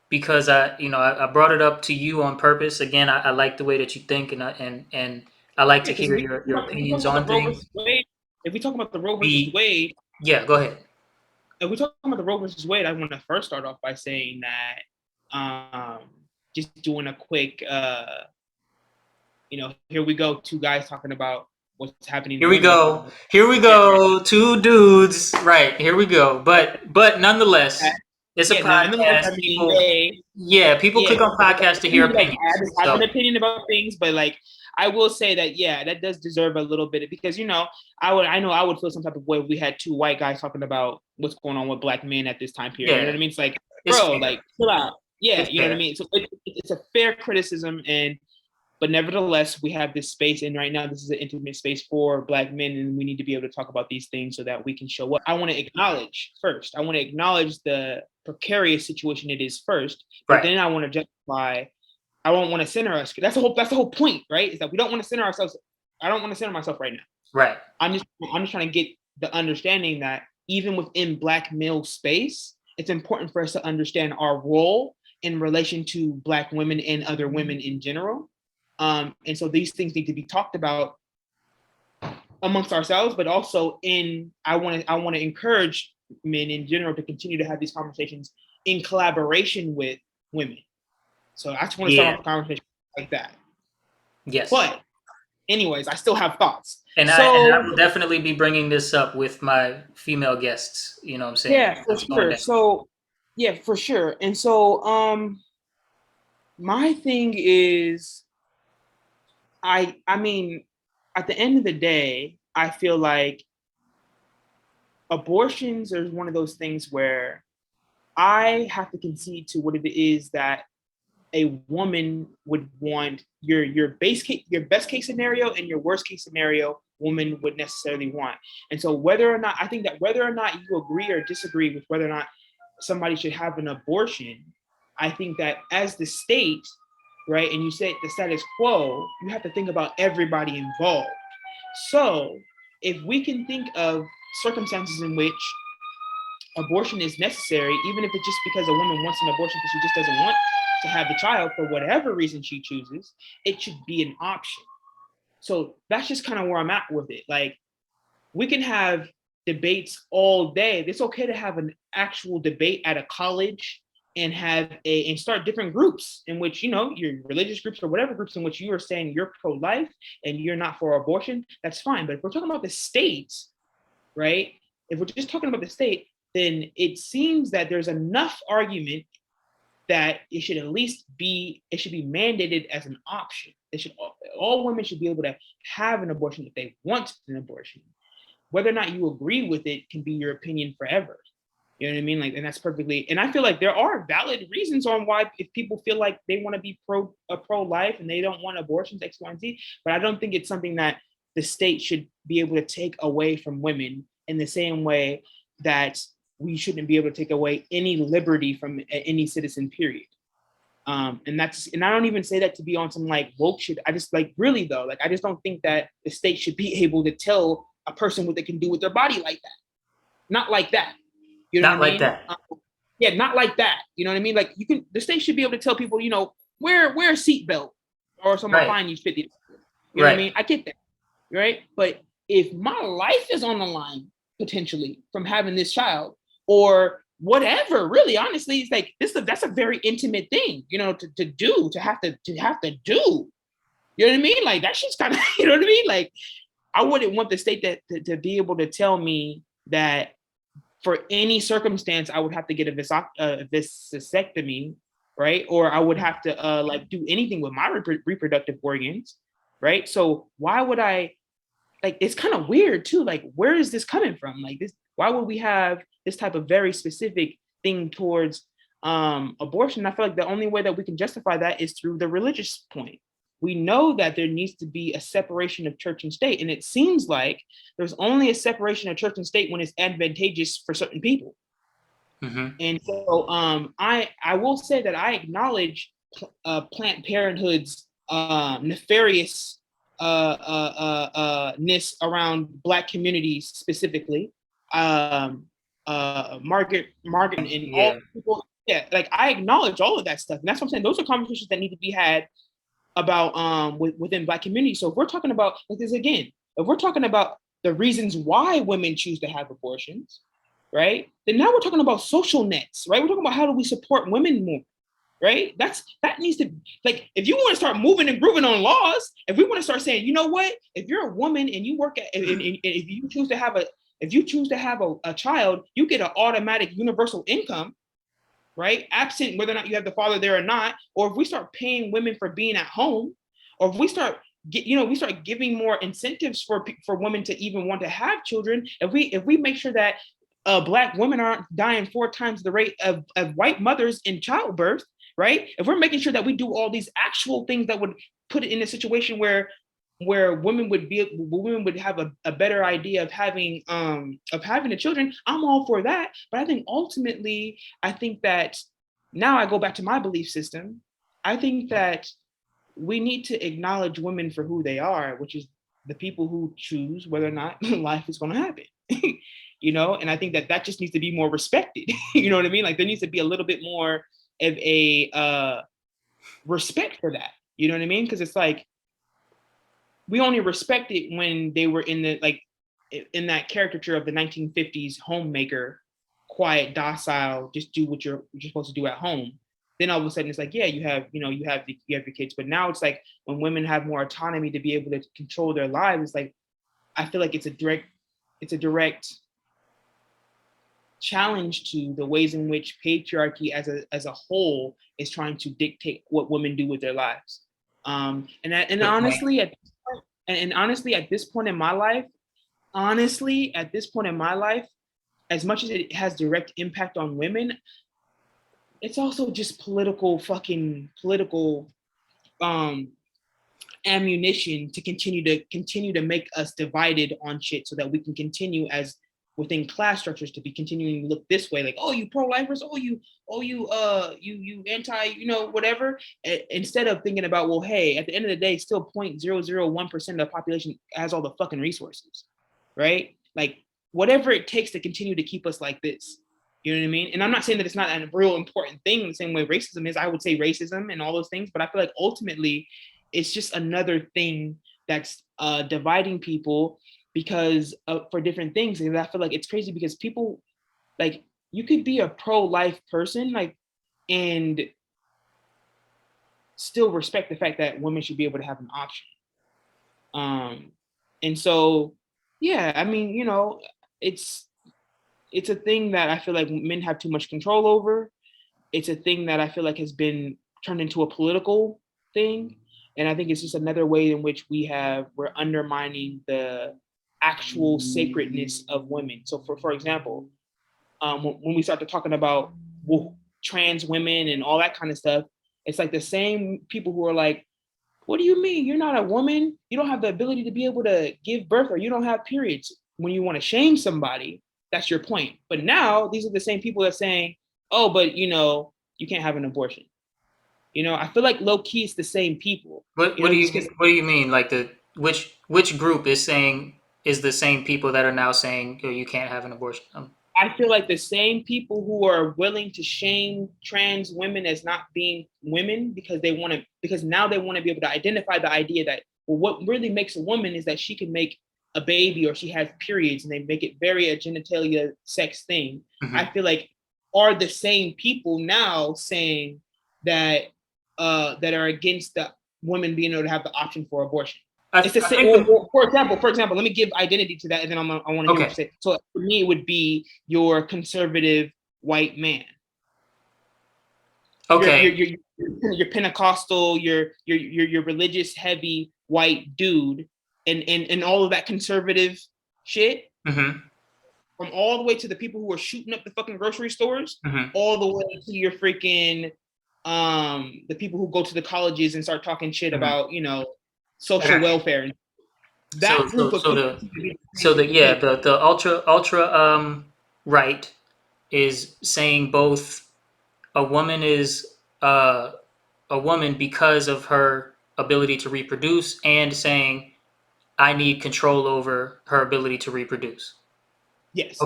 Because I brought it up to you on purpose. Again, I like the way that you think, and I like to hear your opinions on things. If we talk about the Roe versus Wade, yeah, go ahead. If we talk about the Roe versus Wade, I want to first start off by saying that just doing a quick, here we go, two guys talking about what's happening. Here we go. Two dudes. Right. Here we go. But nonetheless, it's a podcast. People click on podcasts to hear opinions. I have an opinion about things, but like I will say that that does deserve a little bit because I would feel some type of way if we had two white guys talking about what's going on with black men at this time period. You know what I mean? It's like, bro, like chill out. Yeah, you know what I mean? So it's a fair criticism, but nevertheless, we have this space, and right now this is an intimate space for black men, and we need to be able to talk about these things so that we can show up. I want to acknowledge the precarious situation it is first, but then I want to justify. I don't want to center us. That's the whole point, right? Is that we don't want to center ourselves. I don't want to center myself right now. Right. I'm just trying to get the understanding that even within black male space, it's important for us to understand our role in relation to black women and other women in general. And so these things need to be talked about amongst ourselves, but also I want to encourage men in general to continue to have these conversations in collaboration with women. So I just want to start off the conversation like that. Yes. But anyways, I still have thoughts. And I will definitely be bringing this up with my female guests. You know what I'm saying? Yeah, for sure. So, yeah, for sure. And so, my thing is, I mean, at the end of the day, I feel like abortions are one of those things where I have to concede to what it is that a woman would want. Your best case scenario and your worst case scenario, woman would necessarily want. And so whether or not you agree or disagree with whether or not somebody should have an abortion, I think that as the state, right, and you say the status quo, you have to think about everybody involved. So if we can think of circumstances in which abortion is necessary, even if it's just because a woman wants an abortion because she just doesn't want to have the child for whatever reason she chooses, it should be an option. So that's just kind of where I'm at with it. Like, we can have debates all day. It's okay to have an actual debate at a college and start different groups in which, your religious groups or whatever groups in which you are saying you're pro-life and you're not for abortion, that's fine. But if we're talking about the state, right? If we're just talking about the state, then it seems that there's enough argument that it should be mandated as an option. All women should be able to have an abortion if they want an abortion. Whether or not you agree with it can be your opinion forever. You know what I mean? Like, and that's perfectly. And I feel like there are valid reasons on why, if people feel like they want to be pro-life and they don't want abortions, X, Y, and Z. But I don't think it's something that the state should be able to take away from women in the same way that we shouldn't be able to take away any liberty from any citizen, period. And I don't even say that to be on some like woke shit. I just really though, I just don't think that the state should be able to tell a person what they can do with their body like that. Not like that. You know what I mean? Not like that. You know what I mean? Like, the state should be able to tell people, wear a seatbelt or someone fine you $50. You know what I mean? I get that. Right. But if my life is on the line potentially from having this child, or whatever, really, honestly, it's like that's a very intimate thing, to have to do. You know what I mean? Like, that shit's kind of, you know what I mean? Like, I wouldn't want the state to be able to tell me that for any circumstance I would have to get a vasectomy, right? Or I would have to do anything with my reproductive organs, right? So why would I? Like, it's kind of weird too. Like, where is this coming from? Like, this, why would we have this type of very specific thing towards abortion? I feel like the only way that we can justify that is through the religious point. We know that there needs to be a separation of church and state. And it seems like there's only a separation of church and state when it's advantageous for certain people. And so I will say that I acknowledge Planned Parenthood's nefarious ness around Black communities specifically. Margaret and all people. Yeah, like I acknowledge all of that stuff, and that's what I'm saying. Those are conversations that need to be had about within Black communities. So if we're talking about like this again, if we're talking about the reasons why women choose to have abortions, right? Then now we're talking about social nets, right? We're talking about how do we support women more, right? That needs to, like, if you want to start moving and grooving on laws, if we want to start saying, you know what, if you're a woman and you work at, if you choose to have a child, you get an automatic universal income, right? Absent whether or not you have the father there or not, or if we start paying women for being at home, or if we start we start giving more incentives for women to even want to have children. If we make sure that Black women aren't dying 4 times the rate of white mothers in childbirth, right? If we're making sure that we do all these actual things that would put it in a situation where women would have a better idea of having the children, I'm all for that. But I think ultimately, I think that now I go back to my belief system. I think that we need to acknowledge women for who they are, which is the people who choose whether or not life is going to happen. And I think that just needs to be more respected. You know what I mean? Like there needs to be a little bit more of a respect for that. You know what I mean? Because it's like we only respect it when they were in that caricature of the 1950s homemaker, quiet, docile, just do what you're supposed to do at home. Then all of a sudden it's like, yeah, you have your kids. But now it's like when women have more autonomy to be able to control their lives, it's like I feel like it's a direct challenge to the ways in which patriarchy as a whole is trying to dictate what women do with their lives. Honestly, at this point in my life, as much as it has direct impact on women, it's also just political ammunition to continue to make us divided on shit so that we can continue as within class structures to be continuing to look this way, like, oh, you pro-lifers, you anti, whatever, instead of thinking about, well, hey, at the end of the day, still 0.001% of the population has all the fucking resources, right? Like whatever it takes to continue to keep us like this. You know what I mean? And I'm not saying that it's not a real important thing the same way racism is. I would say racism and all those things, but I feel like ultimately it's just another thing that's dividing people because for different things. And I feel like it's crazy because people, like, you could be a pro-life person, like, and still respect the fact that women should be able to have an option. And so, yeah, I mean, it's a thing that I feel like men have too much control over. It's a thing that I feel like has been turned into a political thing. And I think it's just another way in which we're undermining the actual sacredness of women. So for example, when we start to talking about trans women and all that kind of stuff, it's like the same people who are like, what do you mean? You're not a woman. You don't have the ability to be able to give birth, or you don't have periods. When you want to shame somebody, that's your point. But now these are the same people that are saying, oh, but you can't have an abortion. I feel like low key it's the same people. What do you mean? Like which group is the same people that are now saying, oh, you can't have an abortion? I feel like the same people who are willing to shame trans women as not being women because now they want to be able to identify the idea that, well, what really makes a woman is that she can make a baby or she has periods, and they make it very a genitalia sex thing. Mm-hmm. I feel like are the same people now saying that that are against the women being able to have the option for abortion. It's the same. For example, let me give identity to that, and then I want to hear what you say. So for me, it would be your conservative white man. Okay. Your Pentecostal, your religious heavy white dude, and all of that conservative shit. Mm-hmm. From all the way to the people who are shooting up the fucking grocery stores, mm-hmm. all the way to your freaking the people who go to the colleges and start talking shit mm-hmm. about social welfare. That group of the ultra right is saying both a woman is a woman because of her ability to reproduce, and saying I need control over her ability to reproduce. Okay. Yes.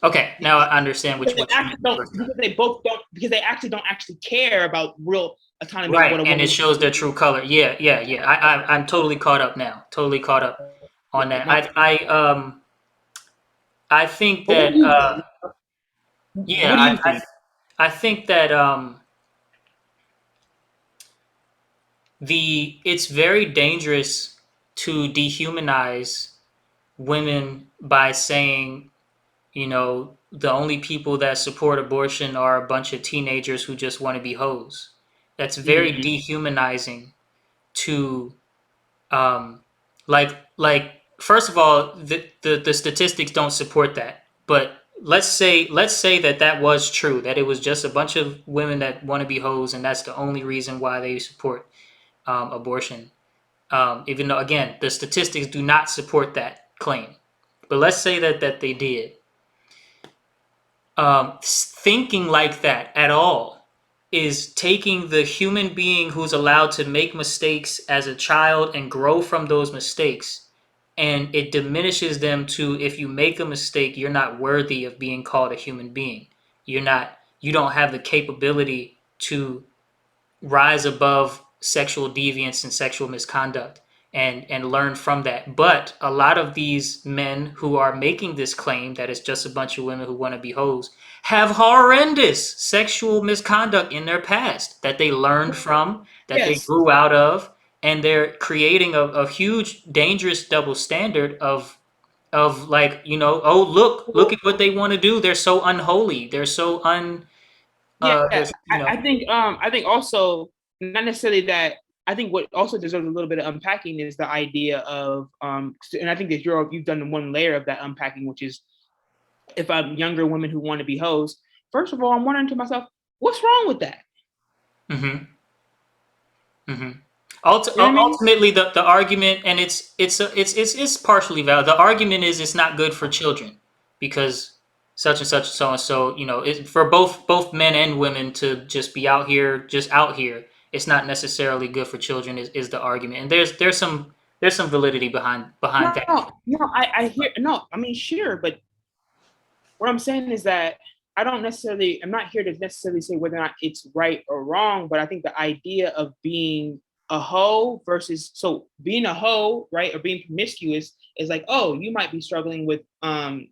Okay. Yes. Now I understand Because which they what you mean. actually don't, because they both don't, because they actually don't actually care about real autonomy and what Right, a and it woman. shows their true color. Yeah, yeah, yeah. I'm totally caught up now. Totally caught up on that. No. I think But what that do you think? What do yeah, you think? I think that it's very dangerous to dehumanize women by saying, you know, the only people that support abortion are a bunch of teenagers who just want to be hoes. That's very Mm-hmm. dehumanizing to um like first of all, the statistics don't support that. But let's say that was true, that it was just a bunch of women that want to be hoes, and that's the only reason why they support abortion. Even though, again, the statistics do not support that claim. But let's say that they did. Thinking like that at all is taking the human being who's allowed to make mistakes as a child and grow from those mistakes, and it diminishes them to, if you make a mistake, you're not worthy of being called a human being. You don't have the capability to rise above sexual deviance and sexual misconduct and learn from that. But a lot of these men who are making this claim that it's just a bunch of women who want to be hoes have horrendous sexual misconduct in their past that they learned from, that they Yes. grew out of, and they're creating a huge dangerous double standard of like, you know, oh, look at what they want to do, they're so unholy, they're so Yeah, there's, you know. I think also, not necessarily that. I think what also deserves a little bit of unpacking is the idea of and I think that you've done one layer of that unpacking, which is if younger women who want to be hoes. First of all, I'm wondering to myself, what's wrong with that? Mm-hmm. Mm-hmm. You know what I mean? Ultimately, the argument, and it's partially valid. The argument is it's not good for children because such and such and so and so. You know, for both men and women to just be out here, just out here. It's not necessarily good for children. Is the argument, and there's some validity behind that. No, I hear no. I mean, sure, but what I'm saying is that I'm not here to necessarily say whether or not it's right or wrong, but I think the idea of being a hoe versus, so being a hoe, right, or being promiscuous is like, oh, you might be struggling with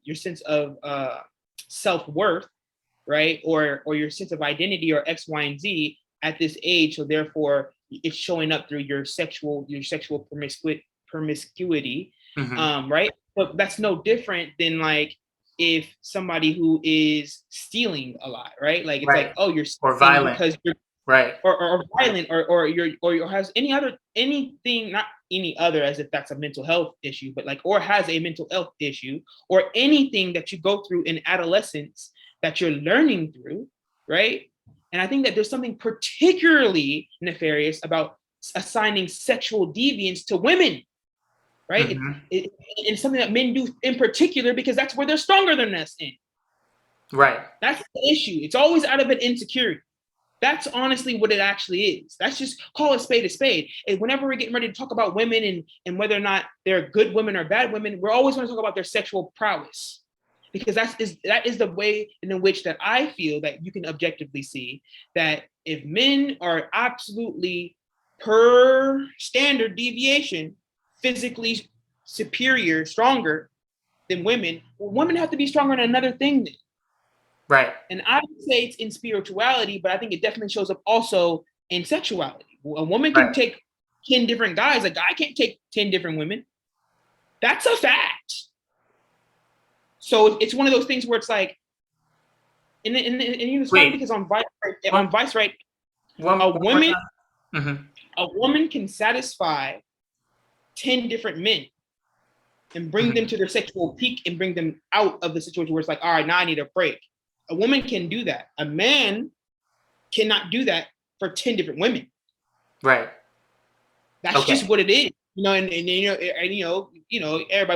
your sense of self-worth, right? Or your sense of identity or X, Y, and Z at this age. So therefore it's showing up through your sexual promiscuity, Mm-hmm. right? But that's no different than like if somebody who is stealing a lot, right? Like it's Right. like, oh, you're Or stealing violent. because you're Right. or violent or has anything, not any other as if that's a mental health issue, but like, or has a mental health issue, or anything that you go through in adolescence that you're learning through, right? And I think that there's something particularly nefarious about assigning sexual deviance to women, right? Mm-hmm. It's something that men do in particular because that's where they're stronger than us in. Right. That's the issue. It's always out of an insecurity. That's honestly what it actually is. That's just call a spade a spade. And whenever we're getting ready to talk about women and whether or not they're good women or bad women, we're always going to talk about their sexual prowess. Because that is the way in which that I feel that you can objectively see that if men are absolutely, per standard deviation, physically superior, stronger than women, well, women have to be stronger in another thing then. Right. And I would say it's in spirituality, but I think it definitely shows up also in sexuality. A woman can take 10 different guys. A guy can't take 10 different women. That's a fact. So it's one of those things where it's like, and it's funny because on Vice, right, a woman can satisfy 10 different men and bring them to their sexual peak and bring them out of the situation where it's like, all right, now I need a break. A woman can do that. A man cannot do that for 10 different women. Right. That's just what it is. everybody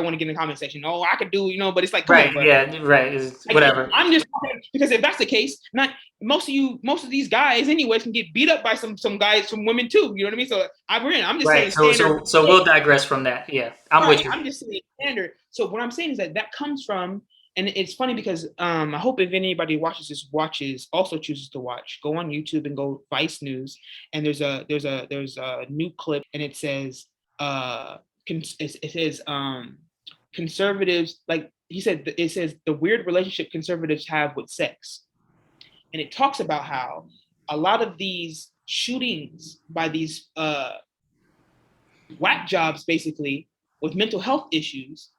want to get in the comment section. Oh, I could do, but it's like, come Right. on, bro. Yeah. Right. Whatever. I'm just because if that's the case, not most of these guys, anyways, can get beat up by some guys, some women too. You know what I mean? So I'm just saying Right. standard. So we'll digress from that. Yeah, I'm with Right. you. I'm just saying standard. So what I'm saying is that comes from, and it's funny because I hope if anybody also chooses to watch, go on YouTube and go Vice News, and there's a new clip, and it says it says conservatives, like he said, it says the weird relationship conservatives have with sex, and it talks about how a lot of these shootings by these whack jobs, basically, with mental health issues,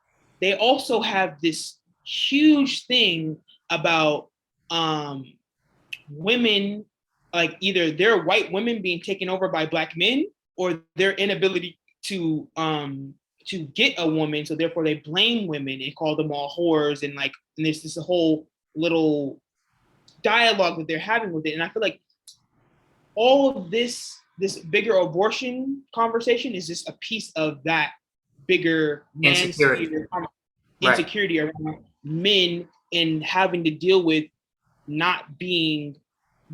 they also have this huge thing about women, like either they're white women being taken over by black men, or their inability to get a woman, so therefore they blame women and call them all whores, and there's this whole little dialogue that they're having with it. And I feel like all of this bigger abortion conversation is just a piece of that bigger insecurity around men and having to deal with not being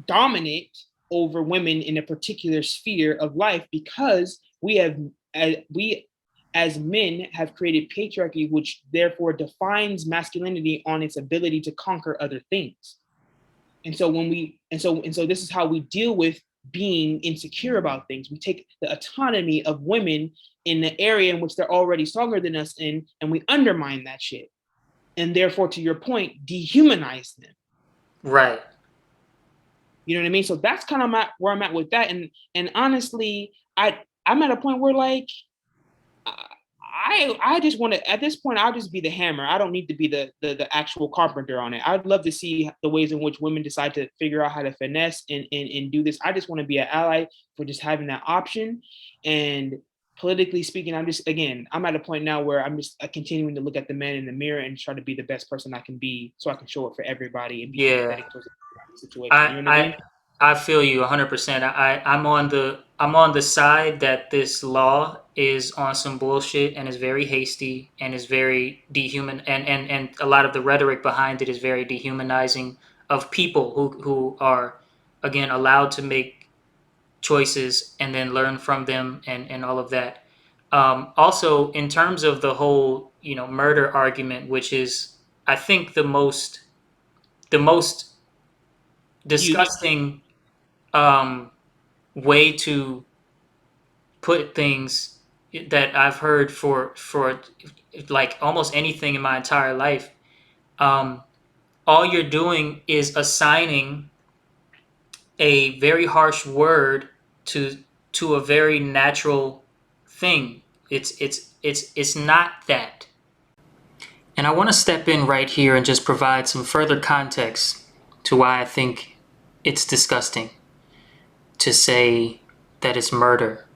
dominant over women in a particular sphere of life, because we as men have created patriarchy, which therefore defines masculinity on its ability to conquer other things. And so this is how we deal with being insecure about things. We take the autonomy of women in the area in which they're already stronger than us in, and we undermine that shit. And therefore, to your point, dehumanize them. Right. You know what I mean? So that's kind of where I'm at with that. And honestly, I'm at a point where, like, I just want to, at this point, I'll just be the hammer. I don't need to be the actual carpenter on it. I'd love to see the ways in which women decide to figure out how to finesse and do this. I just want to be an ally for just having that option. And politically speaking, I'm at a point now where I'm just continuing to look at the man in the mirror and try to be the best person I can be, so I can show up for everybody and be empathetic towards the situation. You know what I mean? I feel you 100%. I'm on the side that this law is on some bullshit and is very hasty and is very and a lot of the rhetoric behind it is very dehumanizing of people who are, again, allowed to make choices and then learn from them and all of that. Also, in terms of the whole murder argument, which is, I think, the most disgusting way to put things that I've heard for like almost anything in my entire life. All you're doing is assigning a very harsh word to a very natural thing. It's not that. And I want to step in right here and just provide some further context to why I think it's disgusting to say that it's murder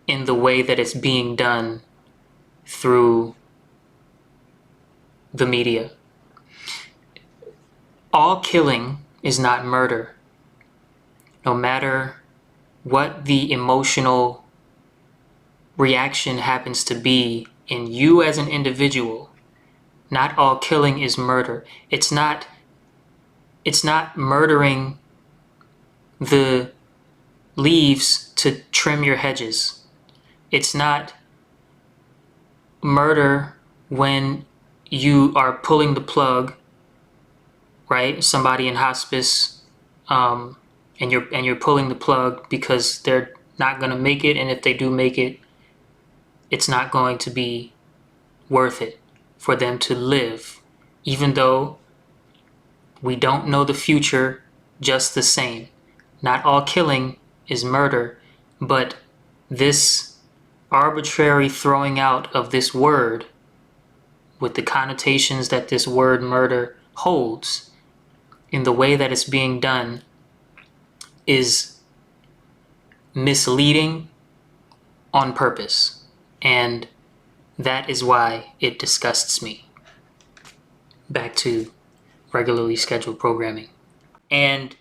in the way that it's being done through the media. All killing is not murder. No matter what the emotional reaction happens to be in you as an individual, not all killing is murder. It's not murdering the leaves to trim your hedges. It's not murder when you are pulling the plug, right? Somebody in hospice, and you're pulling the plug because they're not going to make it, and if they do make it, it's not going to be worth it for them to live, even though we don't know the future just the same. Not all killing is murder, but this arbitrary throwing out of this word with the connotations that this word murder holds in the way that it's being done is misleading on purpose. And that is why it disgusts me. Back to regularly scheduled programming. And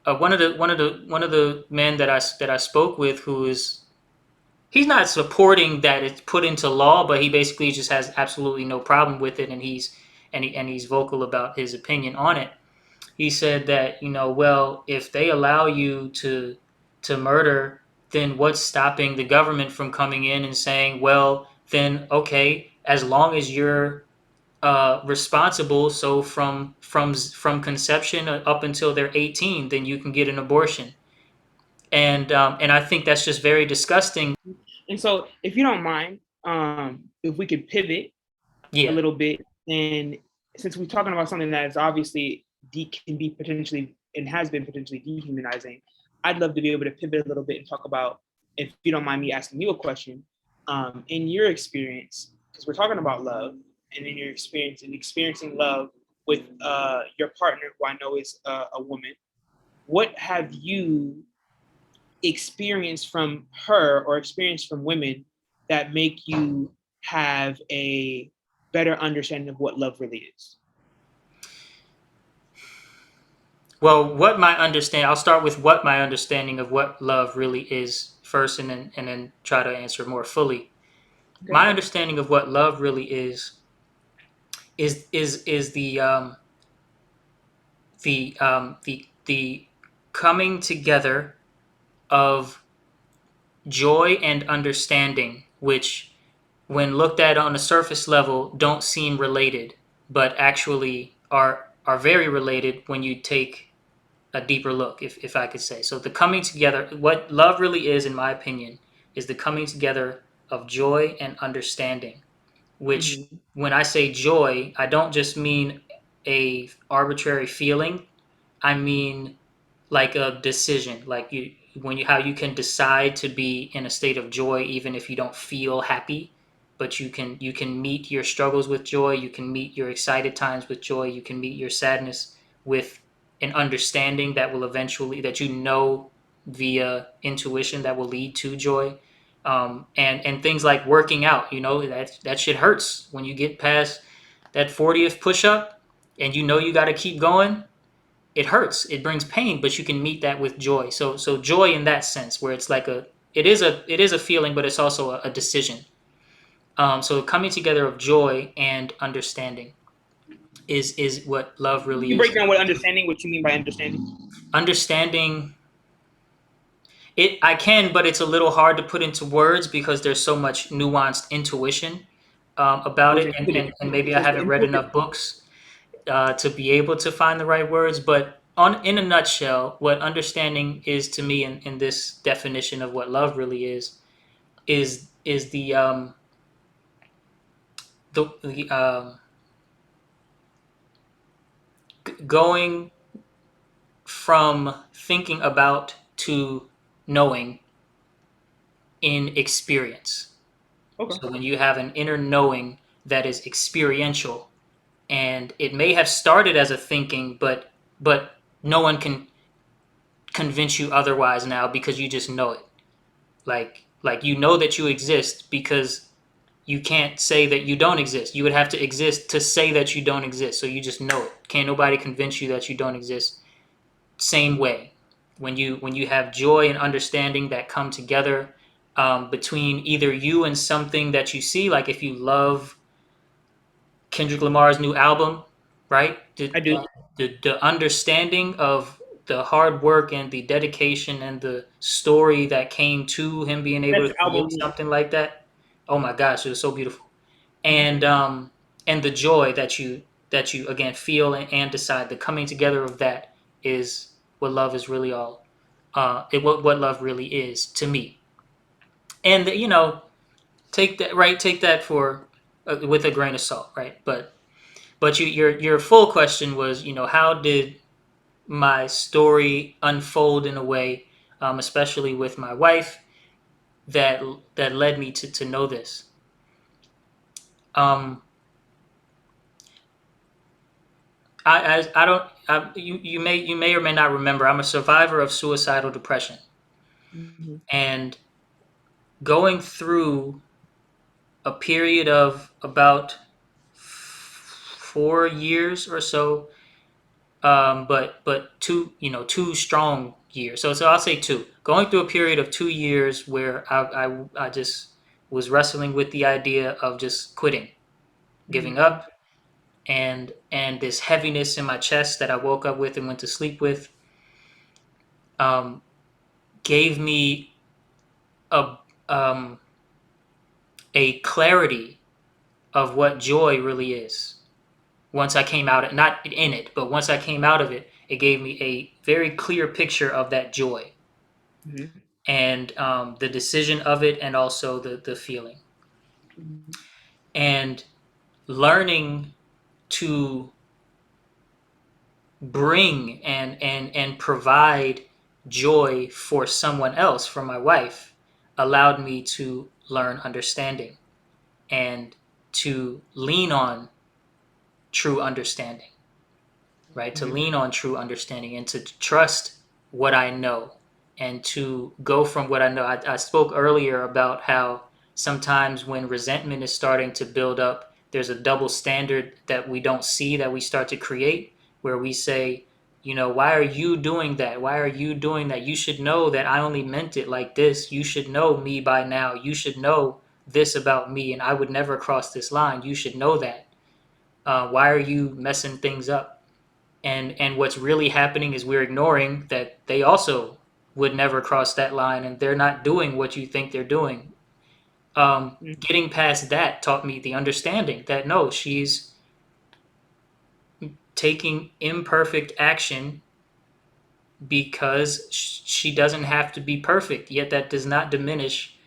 one of the men that I spoke with, who is he's not supporting that it's put into law, but he basically just has absolutely no problem with it, and he's vocal about his opinion on it. He said that, well, if they allow you to murder, then what's stopping the government from coming in and saying, well, then okay, as long as you're responsible, so from conception up until they're 18, then you can get an abortion. And I think that's just very disgusting. And so, if you don't mind, if we could pivot a Yeah. little bit, and since we're talking about something that is obviously can be potentially and has been potentially dehumanizing, I'd love to be able to pivot a little bit and talk about, if you don't mind me asking you a question, in your experience, because we're talking about love, and in your experience and experiencing love with your partner, who I know is a woman, what have you experience from her or experience from women that make you have a better understanding of what love really is? Well, I'll start with what my understanding of what love really is first, and then try to answer more fully. Okay. My understanding of what love really is the coming together of joy and understanding, which, when looked at on a surface level, don't seem related, but actually are very related when you take a deeper look, if I could say. So the coming together, what love really is, in my opinion, is the coming together of joy and understanding. Which, Mm-hmm. when I say joy, I don't just mean a arbitrary feeling. I mean like a decision, like how you can decide to be in a state of joy even if you don't feel happy, but you can meet your struggles with joy, you can meet your excited times with joy, you can meet your sadness with an understanding that will eventually, that via intuition, that will lead to joy. And things like working out, that shit hurts when you get past that 40th push-up, and you got to keep going. It hurts, it brings pain, but you can meet that with joy. So joy in that sense, where it's like it is a feeling, but it's also a decision. So coming together of joy and understanding is what love Can really you is. break down what you mean by understanding? Understanding it, I can, but it's a little hard to put into words because there's so much nuanced intuition about it, Okay, and maybe I so haven't read enough books to be able to find the right words. But in a nutshell, what understanding is to me, in this definition of what love really is the going from thinking about to knowing in experience. okay. So when you have an inner knowing that is experiential, and it may have started as a thinking, but no one can convince you otherwise now, because you just know it. Like you know that you exist, because you can't say that you don't exist. You would have to exist to say that you don't exist. So you just know it. Can't nobody convince you that you don't exist. Same way, when you have joy and understanding that come together, between either you and something that you see, like if you love Kendrick Lamar's new album, right? I do. The understanding of the hard work and the dedication and the story that came to him being able Best to album create yet. something like that. Oh my gosh, it was so beautiful. Mhm. And the joy that you again feel and decide, the coming together of that is what love is really all. What love really is to me. And take that for with a grain of salt, right? But your full question was, how did my story unfold in a way, especially with my wife, that that led me to know this. Um, I don't you may or may not remember, I'm a survivor of suicidal depression, Mhm. and going through a period of about 4 years or so But two strong years. So I'll say two. Going through a period of 2 years where I just was wrestling with the idea of just quitting, giving Mm-hmm. up, and this heaviness in my chest that I woke up with and went to sleep with, um, gave me a um, a clarity of what joy really is. Once I came out, not in it, but once I came out of it, it gave me a very clear picture of that joy Mm-hmm. and the decision of it, and also the feeling, Mm-hmm. and learning to bring and provide joy for someone else, for my wife, allowed me to learn understanding and to lean on true understanding, right? To Mm-hmm. lean on true understanding and to trust what I know and to go from what I know. I spoke earlier about how sometimes when resentment is starting to build up, there's a double standard that we don't see, that we start to create, where we say, why are you doing that? Why are you doing that? You should know that I only meant it like this. You should know me by now. You should know this about me, and I would never cross this line. You should know that. Why are you messing things up? And what's really happening is we're ignoring that they also would never cross that line, and they're not doing what you think they're doing. Getting past that taught me the understanding that no, she's taking imperfect action because she doesn't have to be perfect, yet that does not diminish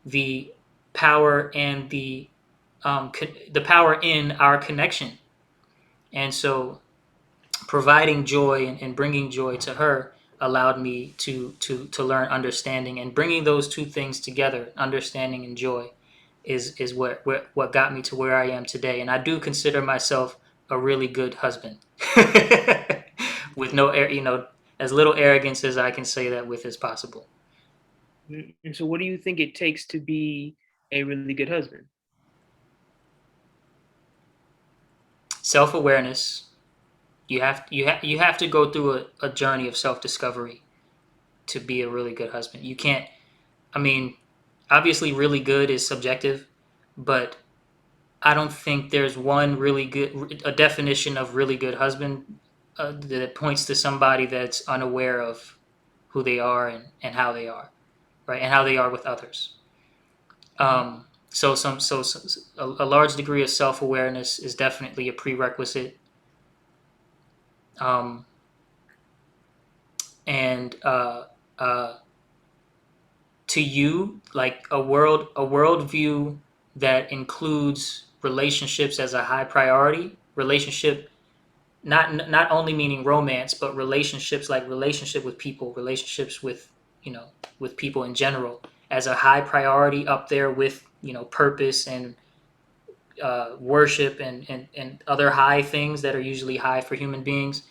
the power and the power in our connection. And so providing joy and bringing joy to her allowed me to learn understanding, and bringing those two things together, understanding and joy, is what got me to where I am today. And I do consider myself a really good husband with no as little arrogance as I can say that with as possible. And so, what do you think it takes to be a really good husband? Self-awareness. You have to go through a journey of self-discovery to be a really good husband. You can't, I mean, obviously really good is subjective, but I don't think there's one really good a definition of really good husband that points to somebody that's unaware of who they are and how they are, right, and how they are with others. A large degree of self awareness is definitely a prerequisite, um, and uh, to you, like a worldview that includes relationships as a high priority. Relationship, not only meaning romance, but relationships, like relationship with people, relationships with with people in general, as a high priority, up there with purpose and worship and other high things that are usually high for human beings.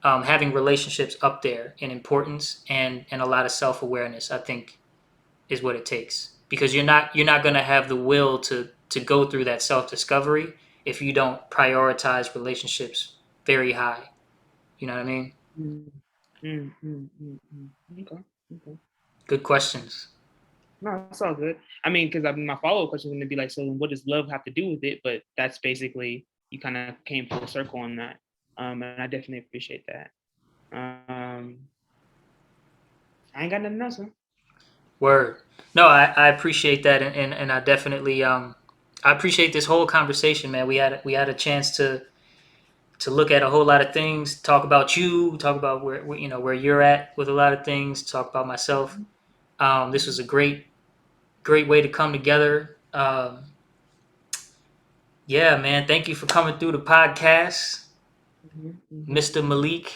Having relationships up there in importance, and a lot of self-awareness, I think, is what it takes, because you're not going to have the will to go through that self-discovery if you don't prioritize relationships very high. You know what I mean? Mm, Okay. Okay. Good questions. No, it's all good. I mean, because my follow up question is going to be like, so what does love have to do with it? But that's basically, you kind of came full circle on that, and I definitely appreciate that. I ain't got nothing else, man. Word. No, I appreciate that, and I definitely I appreciate this whole conversation, man. We had a chance to look at a whole lot of things, talk about you, talk about where you're at with a lot of things, talk about myself. This was a great way to come together. Yeah, man. Thank you for coming through the podcast, Mm-hmm. Mr. Malik.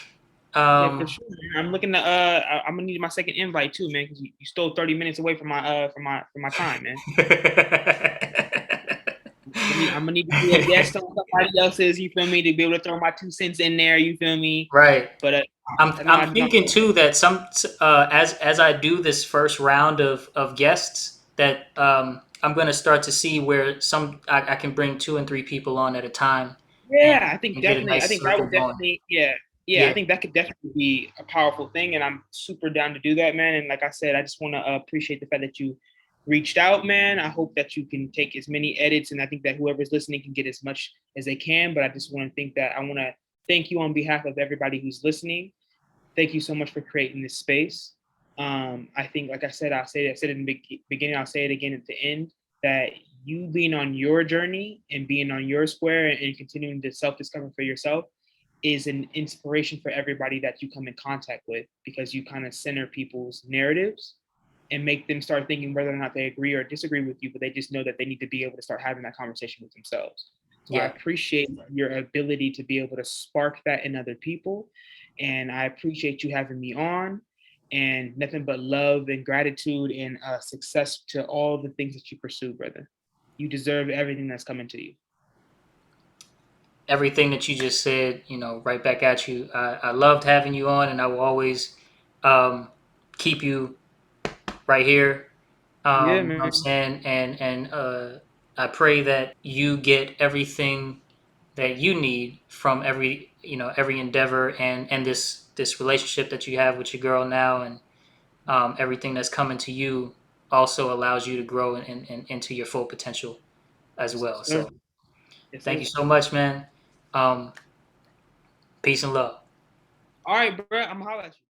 Yeah, for sure. Man. I'm looking to. I'm gonna need my second invite too, man, because you stole 30 minutes away from my time, man. I'm gonna need to be a guest on somebody else's. You feel me? To be able to throw my 2 cents in there. You feel me? Right. But I know I I'm do my. thinking too that as I do this first round of guests, that I'm going to start to see where I can bring 2 and 3 people on at a time, and, Yeah, I think and get a definitely. I nice think I circle would going. definitely. Yeah. Yeah, I think that could definitely be a powerful thing, and I'm super down to do that, man. And like I said, I just want to appreciate the fact that you reached out, man. I hope that you can take as many edits, and I think that whoever's listening can get as much as they can. But I just want to I want to thank you on behalf of everybody who's listening. Thank you so much for creating this space. I think, like I said, I said it in the beginning, I'll say it again at the end, that you being on your journey and being on your square and continuing to self-discover for yourself is an inspiration for everybody that you come in contact with, because you kind of center people's narratives and make them start thinking whether or not they agree or disagree with you, but they just know that they need to be able to start having that conversation with themselves. So I appreciate your ability to be able to spark that in other people. And I appreciate you having me on, and nothing but love and gratitude and success to all the things that you pursue, brother. You deserve everything that's coming to you. Everything that you just said, right back at you. I loved having you on, and I will always keep you right here. Yeah, You know what I'm man. saying? And I pray that you get everything that you need from every endeavor and this relationship that you have with your girl now, and everything that's coming to you also allows you to grow into your full potential as well. Sir. So Yes, thank sir. you so much, man. Peace and love. All right, bro. I'm gonna holler at you.